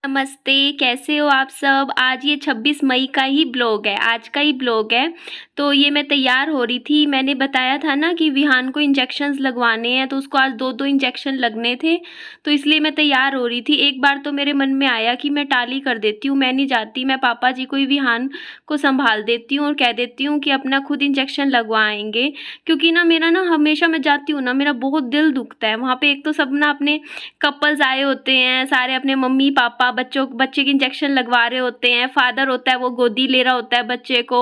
नमस्ते, कैसे हो आप सब? आज ये 26 मई का ही ब्लॉग है, आज का ही ब्लॉग है। तो ये मैं तैयार हो रही थी, मैंने बताया था ना कि विहान को इंजेक्शंस लगवाने हैं, तो उसको आज 2-2 इंजेक्शन लगने थे, तो इसलिए मैं तैयार हो रही थी। एक बार तो मेरे मन में आया कि मैं टाली कर देती हूँ, मैं नहीं जाती, मैं पापा जी को ही विहान को संभाल देती हूँ और कह देती हूँ कि अपना खुद इंजेक्शन लगवाएँगे। क्योंकि ना मेरा ना हमेशा मैं जाती हूँ ना, मेरा बहुत दिल दुखता है। वहाँ पे एक तो सब ना अपने कपल्स आए होते हैं, सारे अपने मम्मी-पापा बच्चे के इंजेक्शन लगवा रहे होते हैं, फादर होता है वो गोदी ले रहा होता है बच्चे को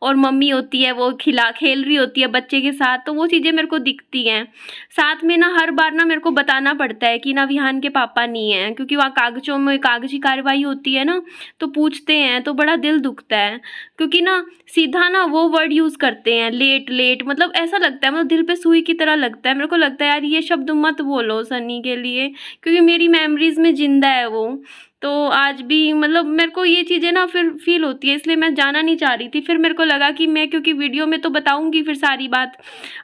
और मम्मी होती है वो खेल रही होती है बच्चे के साथ, तो वो चीज़ें मेरे को दिखती हैं। साथ में ना हर बार ना मेरे को बताना पड़ता है कि ना विहान के पापा नहीं हैं, क्योंकि वहाँ कागज़ों में कागज़ी कार्रवाई होती है ना, तो पूछते हैं तो बड़ा दिल दुखता है। क्योंकि ना सीधा ना वो वर्ड यूज़ करते हैं लेट, मतलब ऐसा लगता है, मतलब दिल पे सुई की तरह लगता है। मेरे को लगता है यार ये शब्द मत बोलो सन्नी के लिए, क्योंकि मेरी मेमोरीज़ में ज़िंदा है वो। तो आज भी मतलब मेरे को ये चीज़ें ना फिर फ़ील होती है, इसलिए मैं जाना नहीं चाह रही थी। फिर मेरे को लगा कि मैं, क्योंकि वीडियो में तो बताऊँगी फिर सारी बात,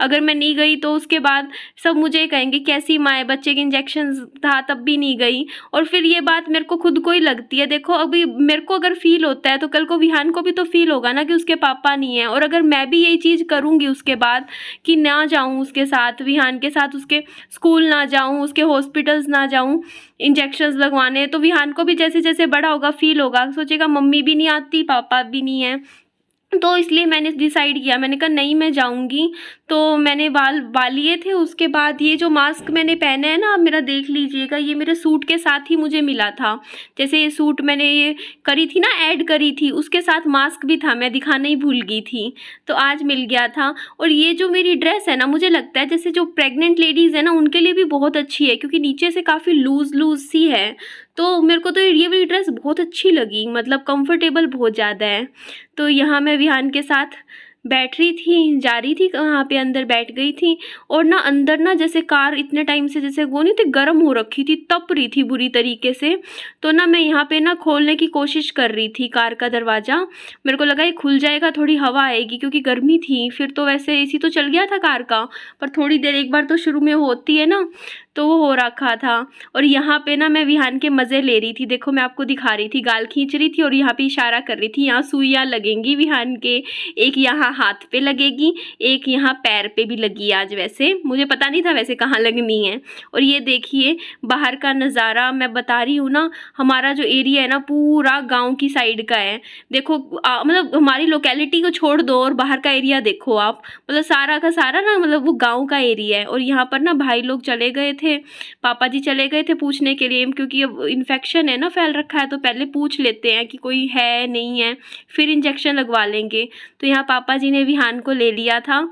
अगर मैं नहीं गई तो उसके बाद सब मुझे कहेंगे कैसी माँ है, बच्चे के इंजेक्शंस था तब भी नहीं गई। और फिर ये बात मेरे को खुद को ही लगती है। देखो अभी मेरे को अगर फ़ील होता है तो कल को विहान को भी तो फ़ील होगा ना कि उसके पापा नहीं हैं। और अगर मैं भी यही चीज़ करूँगी उसके बाद कि ना जाऊँ उसके साथ, विहान के साथ उसके स्कूल ना जाऊँ, उसके हॉस्पिटल्स ना जाऊँ इंजेक्शंस लगवाने, तो विहान को भी जैसे-जैसे बड़ा होगा फ़ील होगा, सोचेगा मम्मी भी नहीं आती, पापा भी नहीं है। तो इसलिए मैंने डिसाइड किया, मैंने कहा नहीं मैं जाऊँगी। तो मैंने बाल लिए थे, उसके बाद ये जो मास्क मैंने पहना है ना, आप मेरा देख लीजिएगा, ये मेरे सूट के साथ ही मुझे मिला था। जैसे ये सूट मैंने ये करी थी ना, ऐड करी थी, उसके साथ मास्क भी था, मैं दिखाना ही भूल गई थी, तो आज मिल गया था। और ये जो मेरी ड्रेस है ना, मुझे लगता है जैसे जो प्रेग्नेंट लेडीज़ है ना, उनके लिए भी बहुत अच्छी है, क्योंकि नीचे से काफ़ी लूज़ सी है। तो मेरे को तो ये वाली ड्रेस बहुत अच्छी लगी, मतलब कंफर्टेबल बहुत ज़्यादा है। तो यहाँ मैं विहान के साथ बैठ रही थी, जा रही थी वहाँ पे, अंदर बैठ गई थी। और ना अंदर ना जैसे कार इतने टाइम से जैसे वो नहीं थी, गर्म हो रखी थी, तप रही थी बुरी तरीके से। तो ना मैं यहाँ पे ना खोलने की कोशिश कर रही थी कार का दरवाज़ा, मेरे को लगा ये खुल जाएगा, थोड़ी हवा आएगी, क्योंकि गर्मी थी। फिर तो वैसे एसी तो चल गया था कार का, पर थोड़ी देर एक बार तो शुरू में होती है ना, तो वो हो रखा था। और यहाँ पे ना मैं विहान के मज़े ले रही थी, देखो मैं आपको दिखा रही थी, गाल खींच रही थी और यहाँ पे इशारा कर रही थी, यहाँ सुइयाँ लगेंगी विहान के, एक यहाँ हाथ पे लगेगी, एक यहाँ पैर पे भी लगी आज, वैसे मुझे पता नहीं था वैसे कहाँ लगनी है। और ये देखिए बाहर का नज़ारा, मैं बता रही हूँ ना, हमारा जो एरिया है ना पूरा गाँव की साइड का है। देखो मतलब हमारी लोकेलिटी को छोड़ दो और बाहर का एरिया देखो आप, मतलब सारा का सारा ना, मतलब वो गाँव का एरिया है। और यहाँ पर ना भाई लोग चले गए थे, पापा जी चले गए थे पूछने के लिए, क्योंकि अब इन्फेक्शन है ना फैल रखा है, तो पहले पूछ लेते हैं कि कोई है नहीं है, फिर इंजेक्शन लगवा लेंगे। तो यहाँ पापा जी ने विहान को ले लिया था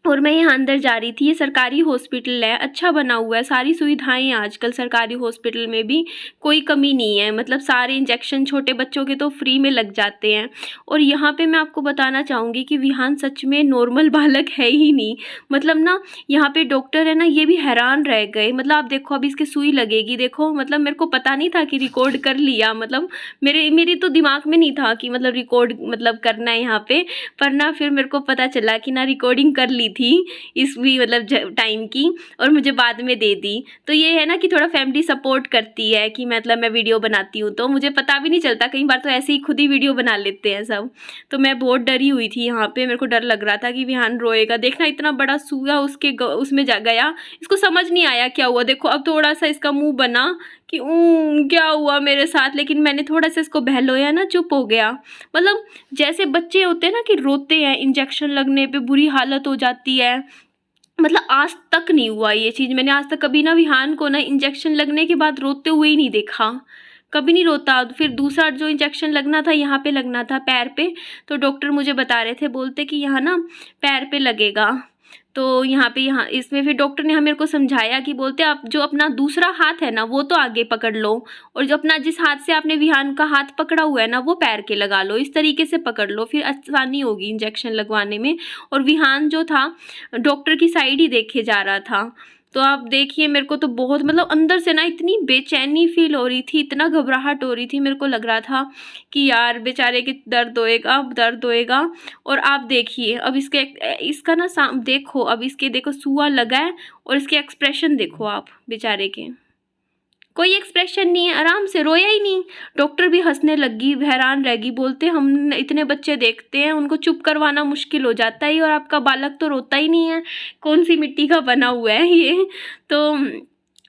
और मैं यहाँ अंदर जा रही थी। ये सरकारी हॉस्पिटल है, अच्छा बना हुआ है, सारी सुविधाएं हैं आजकल सरकारी हॉस्पिटल में भी, कोई कमी नहीं है, मतलब सारे इंजेक्शन छोटे बच्चों के तो फ्री में लग जाते हैं। और यहाँ पे मैं आपको बताना चाहूँगी कि विहान सच में नॉर्मल बालक है ही नहीं, मतलब ना यहाँ पे डॉक्टर है ना, ये भी हैरान रह गए। मतलब आप देखो अभी इसके सुई लगेगी, देखो मतलब मेरे को पता नहीं था कि रिकॉर्ड कर लिया, मतलब मेरी तो दिमाग में नहीं था कि मतलब रिकॉर्ड मतलब करना है यहाँ पे, पर ना फिर मेरे को पता चला कि ना रिकॉर्डिंग कर ली थी इस भी मतलब टाइम की, और मुझे बाद में दे दी। तो ये है ना कि थोड़ा फैमिली सपोर्ट करती है कि मतलब मैं वीडियो बनाती हूँ, तो मुझे पता भी नहीं चलता, कई बार तो ऐसे ही खुद ही वीडियो बना लेते हैं सब। तो मैं बहुत डरी हुई थी यहाँ पे, मेरे को डर लग रहा था कि विहान रोएगा। देखना इतना बड़ा सूगा उसके उसमें जा गया, इसको समझ नहीं आया क्या हुआ। देखो अब थोड़ा सा इसका मुंह बना कि क्या हुआ मेरे साथ, लेकिन मैंने थोड़ा सा इसको बहलोया ना, चुप हो गया। मतलब जैसे बच्चे होते हैं ना कि रोते हैं, इंजेक्शन लगने पे बुरी हालत हो जाती है, मतलब आज तक नहीं हुआ ये चीज़। मैंने आज तक कभी ना विहान को ना इंजेक्शन लगने के बाद रोते हुए ही नहीं देखा, कभी नहीं रोता। फिर दूसरा जो इंजेक्शन लगना था, यहाँ पे लगना था पैर पे, तो डॉक्टर मुझे बता रहे थे, बोलते कि यहाँ ना पैर पे लगेगा। तो यहाँ इसमें फिर डॉक्टर ने मेरे को समझाया कि बोलते आप जो अपना दूसरा हाथ है ना वो तो आगे पकड़ लो, और जो अपना जिस हाथ से आपने विहान का हाथ पकड़ा हुआ है ना वो पैर के लगा लो, इस तरीके से पकड़ लो, फिर आसानी होगी इंजेक्शन लगवाने में। और विहान जो था डॉक्टर की साइड ही देखे जा रहा था। तो आप देखिए मेरे को तो बहुत मतलब अंदर से ना इतनी बेचैनी फील हो रही थी, इतना घबराहट हो रही थी, मेरे को लग रहा था कि यार बेचारे के दर्द होएगा। और आप देखिए अब इसका ना देखो, अब इसके देखो सुआ लगा है, और इसके एक्सप्रेशन देखो आप बेचारे के, कोई एक्सप्रेशन नहीं है, आराम से रोया ही नहीं। डॉक्टर भी हंसने लगी, हैरान रह गई, बोलते हम इतने बच्चे देखते हैं, उनको चुप करवाना मुश्किल हो जाता है और आपका बालक तो रोता ही नहीं है, कौन सी मिट्टी का बना हुआ है ये। तो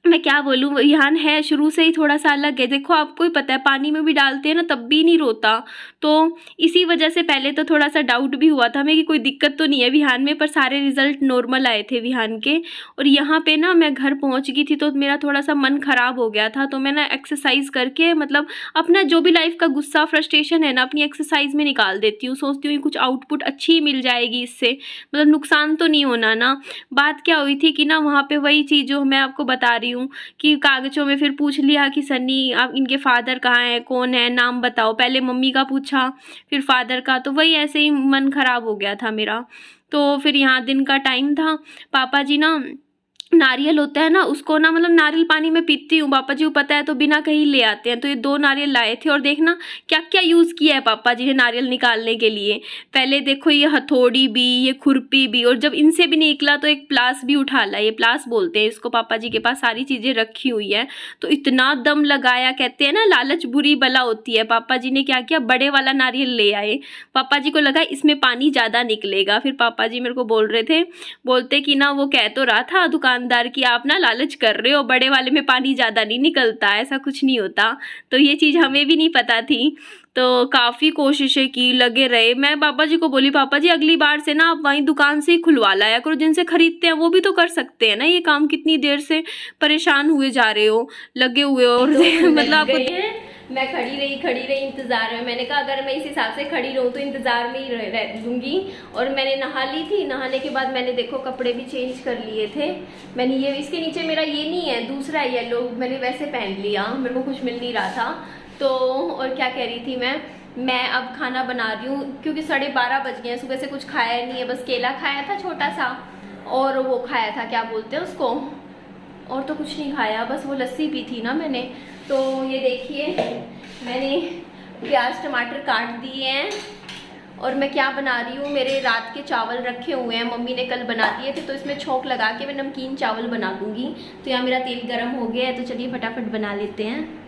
मैं क्या बोलूँ, विहान है शुरू से ही थोड़ा सा अलग है। देखो आपको ही पता है, पानी में भी डालते हैं ना तब भी नहीं रोता, तो इसी वजह से पहले तो थोड़ा सा डाउट भी हुआ था हमें कि कोई दिक्कत तो नहीं है विहान में, पर सारे रिजल्ट नॉर्मल आए थे विहान के। और यहाँ पे ना मैं घर पहुँच गई थी तो मेरा थोड़ा सा मन ख़राब हो गया था, तो मैं ना एक्सरसाइज करके मतलब अपना जो भी लाइफ का गुस्सा फ्रस्ट्रेशन है ना अपनी एक्सरसाइज में निकाल देती हूँ। सोचती हूँ कुछ आउटपुट अच्छी मिल जाएगी इससे, मतलब नुकसान तो नहीं होना ना। बात क्या हुई थी कि ना वहाँ पे वही चीज़ जो मैं आपको बता रही हूँ कि कागजों में फिर पूछ लिया कि सन्नी आप इनके फादर कहाँ हैं, कौन है, नाम बताओ। पहले मम्मी का पूछा फिर फादर का, तो वही ऐसे ही मन खराब हो गया था मेरा। तो फिर यहाँ दिन का टाइम था, पापा जी ना नारियल होता है ना उसको ना मतलब नारियल पानी में पीती हूँ, पापा जी को पता है तो बिना कहीं ले आते हैं। तो ये 2 नारियल लाए थे और देखना क्या क्या यूज़ किया है पापा जी ने नारियल निकालने के लिए। पहले देखो ये हथौड़ी भी, ये खुरपी भी, और जब इनसे भी नहीं निकला तो एक प्लास भी उठा ला, ये प्लास बोलते हैं इसको। पापा जी के पास सारी चीज़ें रखी हुई है, तो इतना दम लगाया, कहते हैं ना लालच बुरी बला होती है। पापा जी ने क्या किया, बड़े वाला नारियल ले आए। पापा जी को लगा इसमें पानी ज़्यादा निकलेगा, फिर पापा जी मेरे को बोल रहे थे, बोलते कि ना वो कह तो रहा था दुकानदार कि आप ना लालच कर रहे हो, बड़े वाले में पानी ज़्यादा नहीं निकलता, ऐसा कुछ नहीं होता। तो ये चीज़ हमें भी नहीं पता थी, तो काफ़ी कोशिशें की, लगे रहे। मैं पापा जी को बोली पापा जी अगली बार से ना आप वहीं दुकान से ही खुलवा लाया करो, जिनसे खरीदते हैं वो भी तो कर सकते हैं ना ये काम, कितनी देर से परेशान हुए जा रहे हो, लगे हुए हो। और मतलब आपको मैं खड़ी रही इंतज़ार में। मैंने कहा अगर मैं इस हिसाब से खड़ी रहूँ तो इंतज़ार में ही रह लूँगी। और मैंने नहा ली थी, नहाने के बाद मैंने देखो कपड़े भी चेंज कर लिए थे। मैंने ये इसके नीचे मेरा ये नहीं है, दूसरा येलो मैंने वैसे पहन लिया, मेरे को कुछ मिल नहीं रहा था। तो और क्या कह रही थी मैं अब खाना बना रही हूँ क्योंकि 12:30 बज गए हैं, सुबह से कुछ खाया नहीं है, बस केला खाया था छोटा सा और वो खाया था क्या बोलते हैं उसको, और तो कुछ नहीं खाया, बस वो लस्सी पी थी ना मैंने। तो ये देखिए मैंने प्याज टमाटर काट दिए हैं और मैं क्या बना रही हूँ, मेरे रात के चावल रखे हुए हैं, मम्मी ने कल बना दिए थे, तो इसमें छोंक लगा के मैं नमकीन चावल बना दूँगी। तो यहाँ मेरा तेल गर्म हो गया है, तो चलिए फटाफट बना लेते हैं।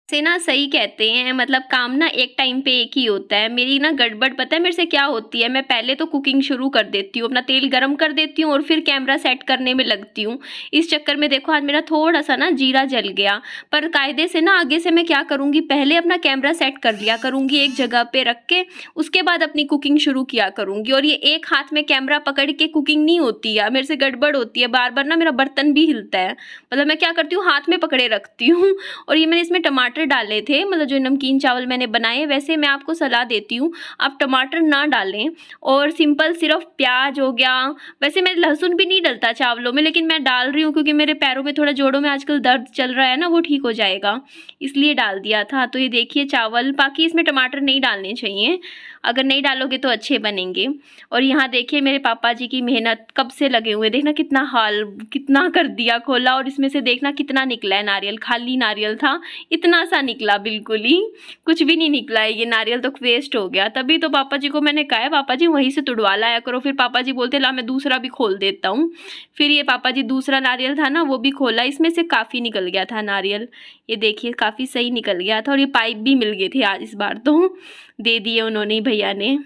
से ना सही कहते हैं, मतलब काम ना एक टाइम पे एक ही होता है। मेरी ना गड़बड़ पता है मेरे से क्या होती है, मैं पहले तो कुकिंग शुरू कर देती हूँ, अपना तेल गरम कर देती हूँ और फिर कैमरा सेट करने में लगती हूँ। इस चक्कर में देखो आज मेरा थोड़ा सा ना जीरा जल गया, पर कायदे से ना आगे से मैं क्या करूँगी, पहले अपना कैमरा सेट कर लिया करूँगी एक जगह पे रख के, उसके बाद अपनी कुकिंग शुरू किया करूँगी। और ये एक हाथ में कैमरा पकड़ के कुकिंग नहीं होती है, मेरे से गड़बड़ होती है, बार बार ना मेरा बर्तन भी हिलता है। मतलब मैं क्या करती हूँ, हाथ में पकड़े रखती हूँ। और ये मैंने इसमें टमाटर डाले थे, मतलब जो नमकीन चावल मैंने बनाए। वैसे मैं आपको सलाह देती हूँ आप टमाटर ना डालें और सिंपल सिर्फ प्याज हो गया। वैसे मैं लहसुन भी नहीं डलता चावलों में, लेकिन मैं डाल रही हूँ क्योंकि मेरे पैरों में थोड़ा जोड़ों में आजकल दर्द चल रहा है ना, वो ठीक हो जाएगा, इसलिए डाल दिया था। तो ये देखिए चावल, बाकी इसमें टमाटर नहीं डालने चाहिए, अगर नहीं डालोगे तो अच्छे बनेंगे। और यहाँ देखिए मेरे पापा जी की मेहनत कब से लगे हुए, देखना कितना हाल कितना कर दिया, खोला और इसमें से देखना कितना निकला है नारियल, खाली नारियल था, इतना सा निकला, बिल्कुल ही कुछ भी नहीं निकला है, ये नारियल तो वेस्ट हो गया। तभी तो पापा जी को मैंने कहा है पापा जी वहीं से तुड़वा लाया करो, फिर पापा जी बोलते ला मैं दूसरा भी खोल देता हूँ। फिर ये पापा जी दूसरा नारियल था ना वो भी खोला, इसमें से काफ़ी निकल गया था नारियल, ये देखिए काफ़ी सही निकल गया था। और ये पाइप भी मिल गए थे आज, इस बार तो दे दिए उन्होंने, भैया ने।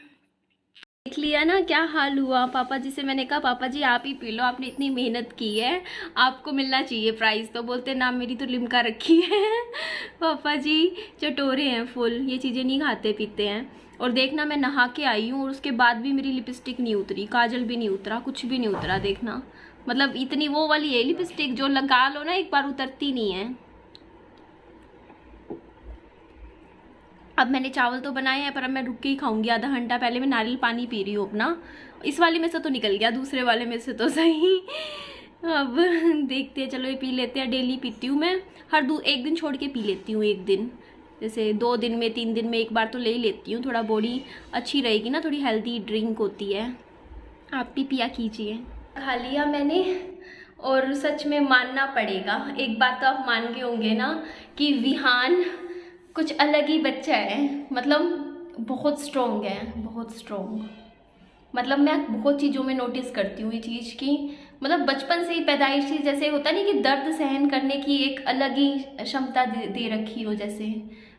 देख लिया ना क्या हाल हुआ। पापा जी से मैंने कहा पापा जी आप ही पी लो, आपने इतनी मेहनत की है, आपको मिलना चाहिए प्राइज़। तो बोलते ना मेरी तो लिम्का रखी है। पापा जी चटोरे हैं फुल, ये चीज़ें नहीं खाते पीते हैं। और देखना मैं नहा के आई हूँ और उसके बाद भी मेरी लिपस्टिक नहीं उतरी, काजल भी नहीं उतरा, कुछ भी नहीं उतरा। देखना मतलब इतनी वो वाली है लिपस्टिक जो लगा लो ना एक बार उतरती नहीं है। अब मैंने चावल तो बनाए हैं पर अब मैं रुक के ही खाऊंगी आधा घंटा। पहले मैं नारियल पानी पी रही हूँ अपना, इस वाले में से तो निकल गया, दूसरे वाले में से तो सही। अब देखते हैं, चलो ये पी लेते हैं। डेली पीती हूँ मैं, हर एक दिन छोड़ के पी लेती हूँ, एक दिन जैसे 2 दिन में 3 दिन में एक बार तो ले ही लेती हूँ, थोड़ा बॉडी अच्छी रहेगी ना, थोड़ी हेल्दी ड्रिंक होती है। आप भी पिया कीजिए। खा लिया मैंने और सच में मानना पड़ेगा, एक बात तो आप मान के होंगे ना कि विहान कुछ अलग ही बच्चा है, मतलब बहुत स्ट्रॉन्ग है, बहुत स्ट्रॉन्ग। मतलब मैं बहुत चीज़ों में नोटिस करती हूँ ये चीज़ की, मतलब बचपन से ही पैदाइशी जैसे होता नहीं कि दर्द सहन करने की एक अलग ही क्षमता दे रखी हो, जैसे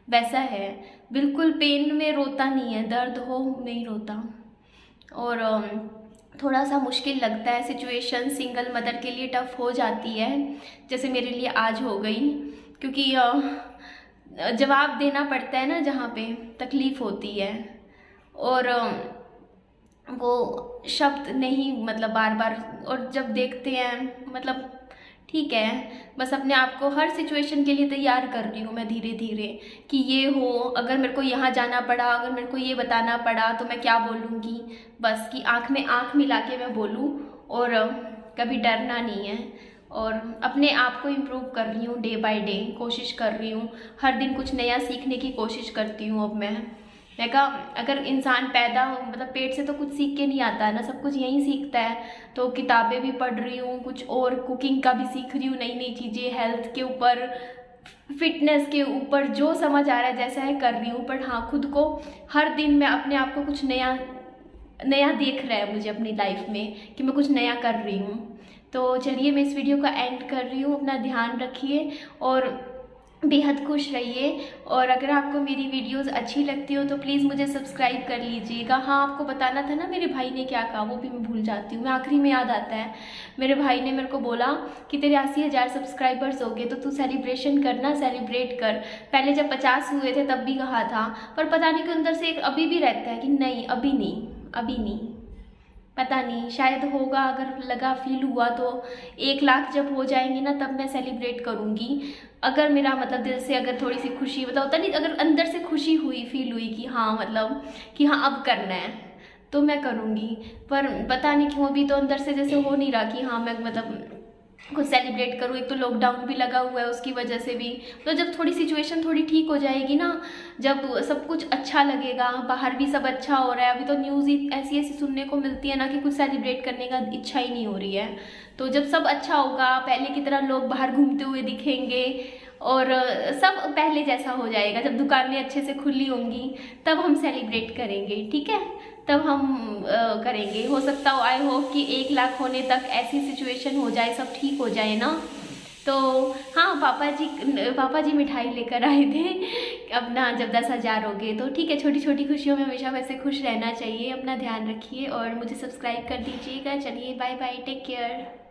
वैसा है। बिल्कुल पेन में रोता नहीं है, दर्द हो नहीं रोता। और थोड़ा सा मुश्किल लगता है, सिचुएशन सिंगल मदर के लिए टफ़ हो जाती है, जैसे मेरे लिए आज हो गई, क्योंकि जवाब देना पड़ता है ना जहाँ पे तकलीफ़ होती है, और वो शब्द नहीं मतलब बार बार, और जब देखते हैं मतलब ठीक है, बस अपने आप को हर सिचुएशन के लिए तैयार कर रही हूँ मैं धीरे धीरे, कि ये हो, अगर मेरे को यहाँ जाना पड़ा, अगर मेरे को ये बताना पड़ा तो मैं क्या बोलूँगी, बस कि आँख में आँख मिला के मैं बोलूँ, और कभी डरना नहीं है। और अपने आप को इम्प्रूव कर रही हूँ डे बाय डे, कोशिश कर रही हूँ, हर दिन कुछ नया सीखने की कोशिश करती हूँ। अब मैं कहा अगर इंसान पैदा मतलब पेट से तो कुछ सीख के नहीं आता है ना, सब कुछ यहीं सीखता है। तो किताबें भी पढ़ रही हूँ कुछ, और कुकिंग का भी सीख रही हूँ, नई नई चीज़ें, हेल्थ के ऊपर, फिटनेस के ऊपर, जो समझ आ रहा है जैसा है कर रही हूँ। पर हाँ, खुद को हर दिन मैं अपने आप को कुछ नया नया देख रहा है मुझे अपनी लाइफ में, कि मैं कुछ नया कर रही हूँ। तो चलिए मैं इस वीडियो का एंड कर रही हूँ। अपना ध्यान रखिए और बेहद खुश रहिए। और अगर आपको मेरी वीडियोस अच्छी लगती हो तो प्लीज़ मुझे सब्सक्राइब कर लीजिएगा। हाँ, आपको बताना था ना मेरे भाई ने क्या कहा, वो भी मैं भूल जाती हूँ, मैं आखिरी में याद आता है। मेरे भाई ने मेरे को बोला कि तेरे 80,000 सब्सक्राइबर्स हो गए तो तू सेलिब्रेशन करना, सेलिब्रेट कर। पहले जब 50 हुए थे तब भी कहा था, पर पता नहीं क्यों अंदर से एक अभी भी रहता है कि नहीं अभी नहीं, अभी नहीं, पता नहीं, शायद होगा। अगर लगा फील हुआ तो 1 लाख जब हो जाएंगे ना तब मैं सेलिब्रेट करूँगी। अगर मेरा मतलब दिल से अगर थोड़ी सी खुशी मतलब होता नहीं, अगर अंदर से खुशी हुई, फील हुई कि हाँ मतलब कि हाँ अब करना है, तो मैं करूँगी। पर पता नहीं क्यों अभी तो अंदर से जैसे हो नहीं रहा कि हाँ मैं मतलब कुछ सेलिब्रेट करूँ। एक तो लॉकडाउन भी लगा हुआ है, उसकी वजह से भी तो जब थोड़ी सिचुएशन थोड़ी ठीक हो जाएगी ना, जब सब कुछ अच्छा लगेगा, बाहर भी सब अच्छा हो रहा है। अभी तो न्यूज़ ही ऐसी ऐसी सुनने को मिलती है ना कि कुछ सेलिब्रेट करने का इच्छा ही नहीं हो रही है। तो जब सब अच्छा होगा, पहले की तरह लोग बाहर घूमते हुए दिखेंगे और सब पहले जैसा हो जाएगा, जब दुकानें अच्छे से खुली होंगी तब हम सेलिब्रेट करेंगे, ठीक है? तब हम करेंगे। हो सकता हो, आई होप कि 1 लाख होने तक ऐसी सिचुएशन हो जाए, सब ठीक हो जाए ना। तो हाँ, पापा जी मिठाई लेकर आए थे अपना, जब 10,000 हो गए तो ठीक है। छोटी छोटी खुशियों में हमेशा वैसे खुश रहना चाहिए। अपना ध्यान रखिए और मुझे सब्सक्राइब कर दीजिएगा। चलिए बाय बाय, टेक केयर।